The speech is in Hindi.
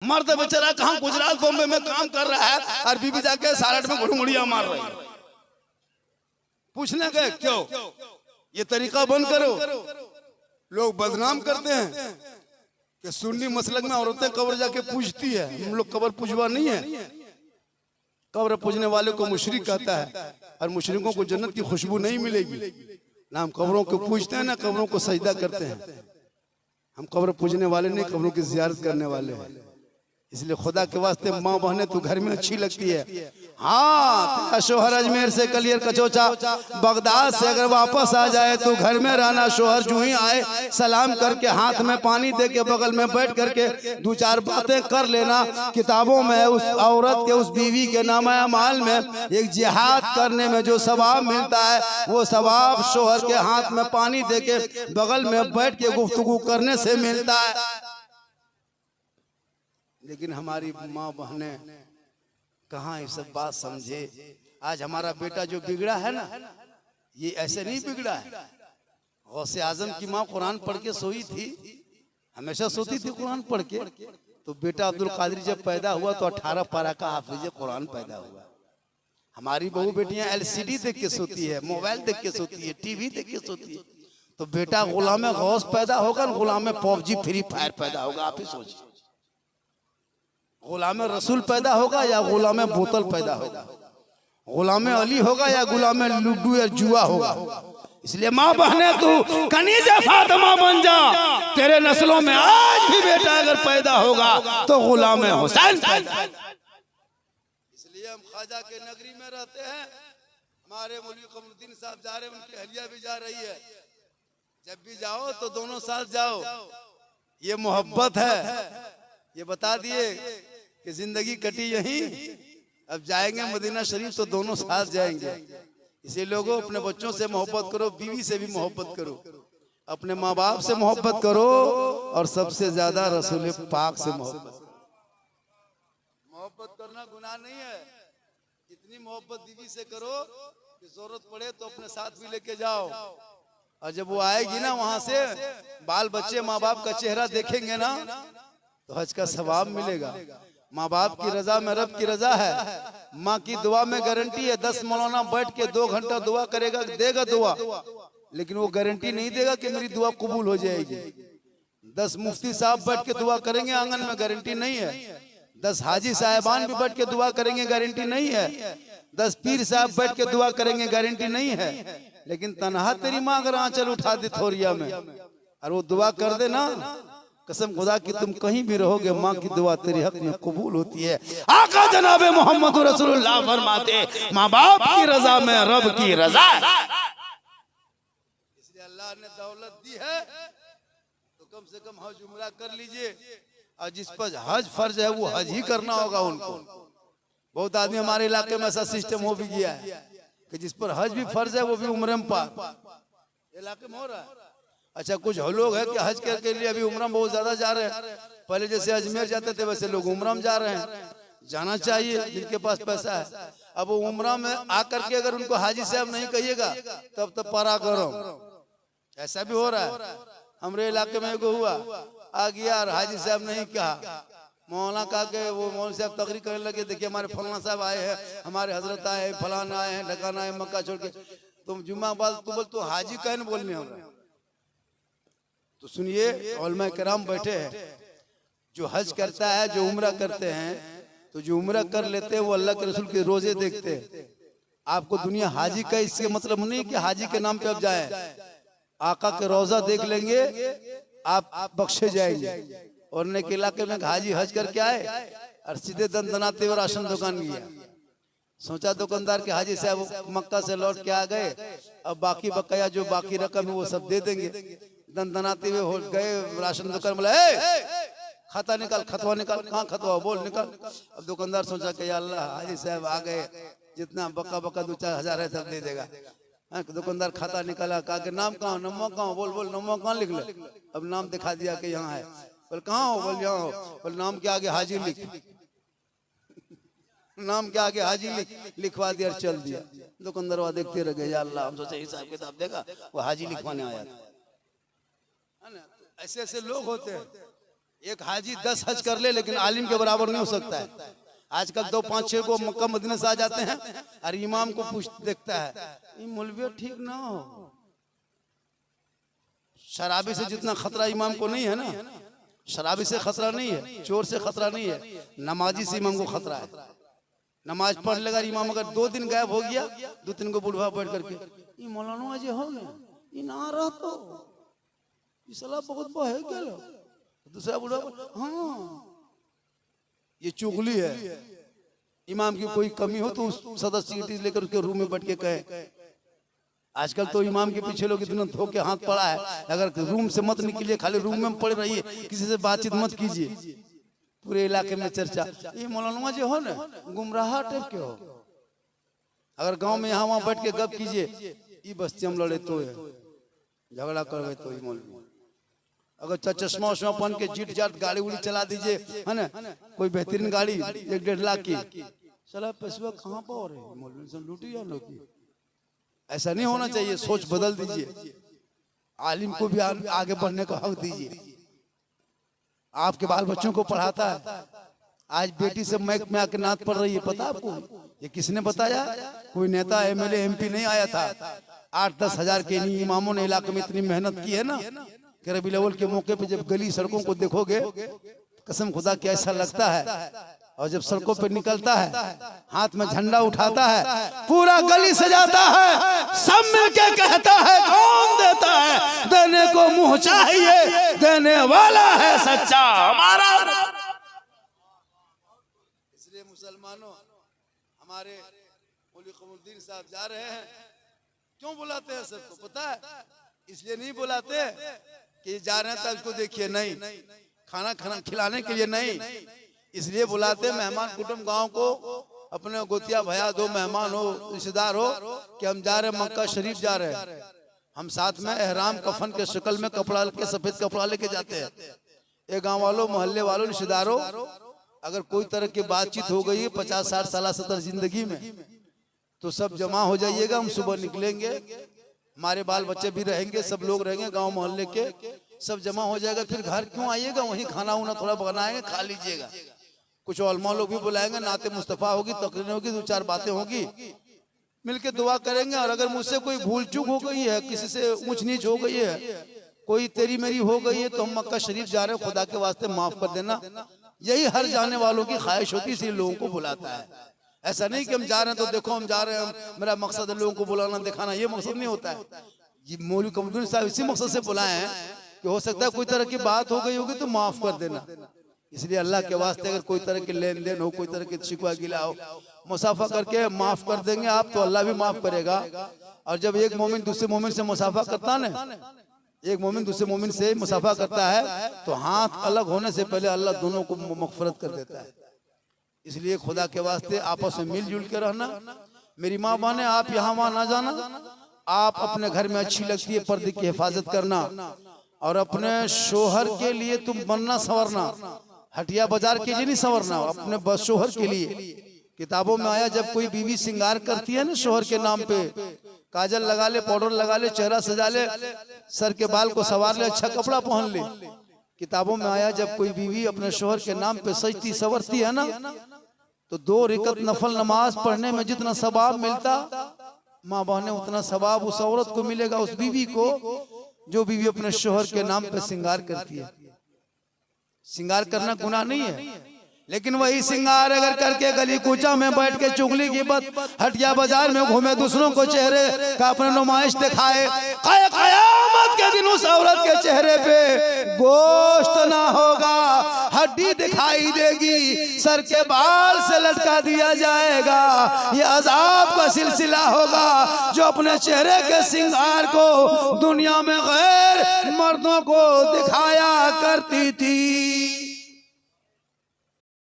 मर्द बेचारा कहाँ गुजरात बॉम्बे में काम कर रहा है और बीबी जाके सारठ में घुड़मुड़िया मार रही है। पूछने गए क्यों? ये तरीका बंद करो। लोग बदनाम करते हैं कि सुन्नी मसलक में औरतें कब्र जाके पूजती है। हम लोग कब्र पूजवा नहीं है। कब्र पूजने वाले को मुशरिक कहता है और मुशरिकों को जन्नत की खुशबू नहीं मिलेगी। ना हम कब्रों को पूजते हैं ना कब्रों को सजदा करते हैं। हम कब्र पूजने वाले नहीं, कब्रों की जियारत करने वाले हैं। इसलिए खुदा के वास्ते माँ बहने तू घर में अच्छी लगती है। हाँ, तेरा शोहर अजमेर से कलियर कचौचा बगदाद से अगर वापस आ जाए तो घर में रहना। शोहर जो ही आए सलाम करके हाथ में पानी दे के बगल में बैठ करके दो चार बातें कर लेना। किताबों में उस औरत के उस बीवी के नामा अमाल में एक जिहाद करने में जो सवाब मिलता है वो सवाब शोहर के हाथ में पानी दे के बगल में बैठ के गुफ्तगू करने से मिलता है। लेकिन हमारी माँ बहनें कहाँ ये सब बात समझे। आज हमारा बेटा जो बिगड़ा है ना, ये ऐसे नहीं बिगड़ा है। गौसे आजम की माँ कुरान पढ़ के सोई थी, हमेशा सोती थी कुरान पढ़ के। तो बेटा अब्दुल कादिर जब पैदा हुआ तो 18 पारा का हाफिज कुरान पैदा हुआ। हमारी बहू बेटियां LCD देख के सोती है, मोबाइल देख के सोती है, टीवी देख के सोती है। तो बेटा गुलाम गौस पैदा होगा, गुलाम PUBG फ्री फायर पैदा होगा। आप ही सोचिए, गुलाम रसूल पैदा होगा या गुलाम बोतल पैदा होगा, गुलाम अली होगा या गुलाम लुड्डू या जुआ होगा। इसलिए माँ बहने तू कनीज़े फातिमा बन जा। तेरे नस्लों में आज भी बेटा अगर पैदा होगा तो गुलाम हुसैन पैदा। इसलिए हम ख्वाजा के नगरी में रहते हैं। हमारे मौलवी कमरुद्दीन साहब जा रहे हैं, उनकी अहलिया भी जा रही है। जब भी जाओ तो दोनों साथ जाओ, ये मोहब्बत है। ये बता दिए कि जिंदगी कटी यहीं, अब जाएंगे मदीना शरीफ तो दोनों साथ जाएंगे। इसी लोगों अपने बच्चों से मोहब्बत करो, बीवी से भी मोहब्बत करो, अपने माँ बाप से मोहब्बत करो और सबसे ज्यादा रसूल पाक से मोहब्बत। मोहब्बत करना गुनाह नहीं है। इतनी मोहब्बत बीवी से करो कि जरूरत पड़े तो अपने साथ भी लेके जाओ। और जब वो आएगी ना वहां से, बाल बच्चे माँ बाप का चेहरा देखेंगे ना तो हज का सवाब मिलेगा। माँ बाप की रजा में रब की रजा है। माँ की दुआ में गारंटी है। 10 मौलाना बैठ के 2 घंटा दुआ करेगा, देगा दुआ, लेकिन वो गारंटी नहीं देगा कि मेरी दुआ कबूल हो जाएगी। 10 मुफ्ती साहब बैठ के दुआ करेंगे आंगन में, गारंटी नहीं है। 10 हाजी साहबान भी बैठ के दुआ करेंगे, गारंटी नहीं है। 10 पीर साहब बैठ के दुआ करेंगे, गारंटी नहीं है। लेकिन तनहा तेरी माँ अगर आंचल उठा दे थोरिया में और वो दुआ कर दे ना, कसम खुदा की तुम कहीं भी रहोगे माँ की दुआ तेरे हक में कबूल होती है। आका जनाब मोहम्मद रसूलुल्लाह फरमाते माँ बाप की रजा में रब की रजा। इसलिए अल्लाह ने दौलत दी है तो कम से कम हज उम्रा कर लीजिए। और जिस पर हज फर्ज है वो हज ही करना होगा उनको। बहुत आदमी हमारे इलाके में ऐसा सिस्टम हो भी गया है कि जिस पर हज भी फर्ज है वो भी उम्र में पार इलाके में हो रहा है। अच्छा, कुछ लोग हैं कि हज के लिए अभी उम्रा में बहुत ज्यादा जा रहे हैं। पहले जैसे अजमेर जाते थे वैसे लोग उम्रा में जा रहे हैं। जाना चाहिए जिनके पास पैसा है। अब वो उम्रा में आकर के अगर उनको हाजी साहब नहीं कहिएगा तब तो पारा करो। ऐसा भी हो रहा है। हमारे इलाके में एगो हुआ, आ गया और हाजी साहब नहीं कहा, मौलाना कहा के वो मौलाना साहब तकरीर करने लगे, देखिए हमारे फलाना साहब आए हैं, हमारे हजरत आए हैं, फलाना आए हैं, ढकाना आए, मक्का छोड़ के। तुम जुम्मा बाद तू बोल तो हाजी कहने बोलने हमरा। तो सुनिए, उलमा किराम बैठे हैं, जो हज करता है, जो उम्रा करते हैं, तो जो उम्रा कर लेते हैं वो अल्लाह के रसूल के रोजे देखते हैं। आपको दुनिया हाजी का इसके मतलब नहीं कि हाजी के नाम पे अब जाए। आका के रोजा देख लेंगे आप बख्शे जाएंगे। और ने के इलाके में हाजी हज करके आए और सीधे दंदनाते हुए राशन दुकान गया। सोचा दुकानदार के हाजी साहब मक्का से लौट के आ गए, अब बाकी बकाया जो बाकी रकम है वो सब दे देंगे। दंदनाते हुए हो गए राशन दुकान, बोला खाता निकाल, खतवा निकाल, कहाँ खतवा बोल निकाल। अब दुकानदार सोचा कि अल्लाह हाजी साहब आ गए, जितना बका बका 2-4 हजार है सब दे देगा। दुकानदार खाता निकाला, कहा कि नाम कहाँ, नमो कहाँ, बोल बोल नमो कहाँ लिख ले। अब नाम दिखा दिया कि यहाँ है। बोल कहाँ हो, बोल यहाँ हो। बोल नाम के आगे हाजी लिख, नाम के आगे हाजी लिखवा दिया, चल दिया। दुकानदार वहां देखते रह गए, अल्लाह हम सोचे हिसाब किताब देगा, वो हाजी लिखवाने आया था। ऐसे ऐसे लोग होते हैं। एक हाजी 10 हज कर ले लेकिन आलिम के बराबर नहीं हो सकता है। आजकल 2 5 6 को मक्का मदीना से आ जाते हैं और इमाम को पूछ देखता है, ये मौलवी ठीक ना हो। शराबी से जितना खतरा इमाम को नहीं है ना, शराबी से खतरा नहीं है, चोर से खतरा नहीं है, नमाजी से इमाम को खतरा है। नमाज पढ़ लेगा इमाम, अगर 2 दिन गायब हो गया, 2-3 को बुढ़वा बैठ करके, ये मौलाना आज हो गया, ये ना रहा तो ये सलाह बहुत बहे क्या लो। दूसरा बुढ़वा, हाँ ये चुगली है। इमाम की कोई कमी हो तो उस सदस्य की लेकर उसके रूम में बैठ के कहे। आजकल तो इमाम के पीछे लोग इतना धो के हाथ पड़ा है, अगर रूम से मत निकलिए, खाली रूम में पड़े रहिए, किसी से बातचीत मत कीजिए। पूरे इलाके में चर्चा, ये मौलाना जो हो ना गुमराह टाइप के हो। अगर गांव में यहाँ वहाँ बैठ के गप कीजिए, ये बस्ती हम लड़े तो है, झगड़ा करवे तो ही मौलवी। अगर चश्मा उश्मा पहन के जीट जाट गाड़ी उड़ी चला दीजिए, है ना, कोई बेहतरीन गाड़ी 1-1.5 लाख की, चला पैसा कहाँ पर हो रहे मौलवी से लूटी या लोग। ऐसा नहीं होना चाहिए, सोच बदल दीजिए। आलिम को भी आगे बढ़ने का हक दीजिए। आपके बाल बच्चों को पढ़ाता है, आज बेटी से मैक में आके नात पढ़ रही है, पता आपको ये किसने बताया? कोई नेता एमएलए एमपी नहीं आया था। 8-10 हजार के नहीं इमामों ने इलाके में इतनी मेहनत की है ना कि रबी अव्वल के मौके पे जब गली सड़कों को देखोगे, कसम खुदा के ऐसा लगता है। और जब सड़कों पे निकलता है, हाथ में झंडा उठाता है, पूरा गली सजाता है, सब मिलके कहता है कौन देता है, देने को मुंह चाहिए, देने वाला है सच्चा हमारा। इसलिए मुसलमानों, हमारे मौलवी कमरुद्दीन साहब जा रहे हैं, क्यों बुलाते हैं सबको पता है? इसलिए नहीं बुलाते कि जा रहे हैं तो उसको देखिए, नहीं, खाना खिलाने के लिए नहीं, इसलिए बुलाते मेहमान कुटुंब गांव को, अपने गोतिया भैया दो मेहमान हो, रिश्तेदार हो, कि हम जा रहे मक्का शरीफ जा रहे हैं। हम साथ में एहराम कफन के शक्ल में कपड़ा के सफेद कपड़ा लेके जाते हैं। ये गांव वालों, मोहल्ले वालों, रिश्तेदारों, अगर कोई तरह की बातचीत हो गई है 50 60 साल 70 जिंदगी में, तो सब जमा हो जाइएगा। हम सुबह निकलेंगे, हमारे बाल बच्चे भी रहेंगे, सब लोग रहेंगे, गांव मोहल्ले के सब जमा हो जाएगा। फिर घर क्यों आइएगा, वहीं खाना उना थोड़ा बनाएंगे, खा लीजिएगा। कुछ उलमा लोग भी बुलाएंगे, नाते मुस्तफा होगी, तकरीर होगी, 2-4 बातें होगी, मिलके दुआ करेंगे। और अगर मुझसे कोई भूल चूक हो गई है, किसी से ऊंच नीच हो गई है, कोई तेरी मेरी हो गई है, तो हम मक्का शरीफ जा रहे हैं, खुदा के वास्ते माफ कर देना। यही हर जाने वालों की ख्वाहिश होती है, इसलिए लोगों को बुलाता है। ऐसा नहीं कि हम जा रहे हैं तो देखो हम जा रहे हैं, मेरा मकसद है लोगों को बुलाना दिखाना, ये मकसद नहीं होता है। ये मौलवी कमरुद्दीन साहब इसी मकसद से बुलाए हैं कि हो सकता है कोई तरह की बात हो गई होगी तो माफ कर देना। इसलिए अल्लाह के वास्ते अगर कोई तरह के लेन देन हो, कोई तरह की शिकवा गिला हो, मुसाफा करके माफ कर देंगे आप, तो अल्लाह भी माफ करेगा। और जब एक मोमिन दूसरे मोमिन से मुसाफा करता है ना, एक मोमिन दूसरे मोमिन से मुसाफा करता है, तो हाथ अलग होने से पहले अल्लाह दोनों को मगफरत कर देता है। इसलिए खुदा के वास्ते आपस में मिलजुल के रहना। मेरी माँ बहने, आप यहाँ वहाँ ना जाना, आप अपने घर में अच्छी लगती है पर्दे की हिफाजत करना, और अपने शोहर के लिए तुम बनना संवरना, हटिया बाजार के लिए नहीं संवरना, अपने बस शोहर के लिए। किताबों में आया जब कोई बीवी श्रृंगार करती है ना शोहर के नाम पे, काजल लगा ले, पाउडर लगा ले, चेहरा सजा ले, सर के बाल को संवार ले, अच्छा कपड़ा पहन ले। किताबों में आया जब कोई बीवी अपने शोहर के नाम पे सजती संवरती है ना, तो 2 रिकत नफल नमाज पढ़ने में जितना सवाब मिलता, माँ बहने उतना सवाब उस औरत को मिलेगा, उस बीवी को, जो बीवी अपने शोहर के नाम पे श्रृंगार करती है। श्रृंगार करना गुनाह नहीं है, लेकिन वही श्रृंगार अगर करके गली कूचा में बैठ के चुगली की बात, हटिया बाजार में घूमे, दूसरों को चेहरे का अपने नुमाइश दिखाए, कयामत के दिन उस औरत के चेहरे पे गोश्त ना होगा, हड्डी दिखाई देगी, सर के बाल से लटका दिया जाएगा। ये अजाब का सिलसिला होगा जो अपने चेहरे के श्रृंगार को दुनिया में गैर मर्दों को दिखाया करती थी।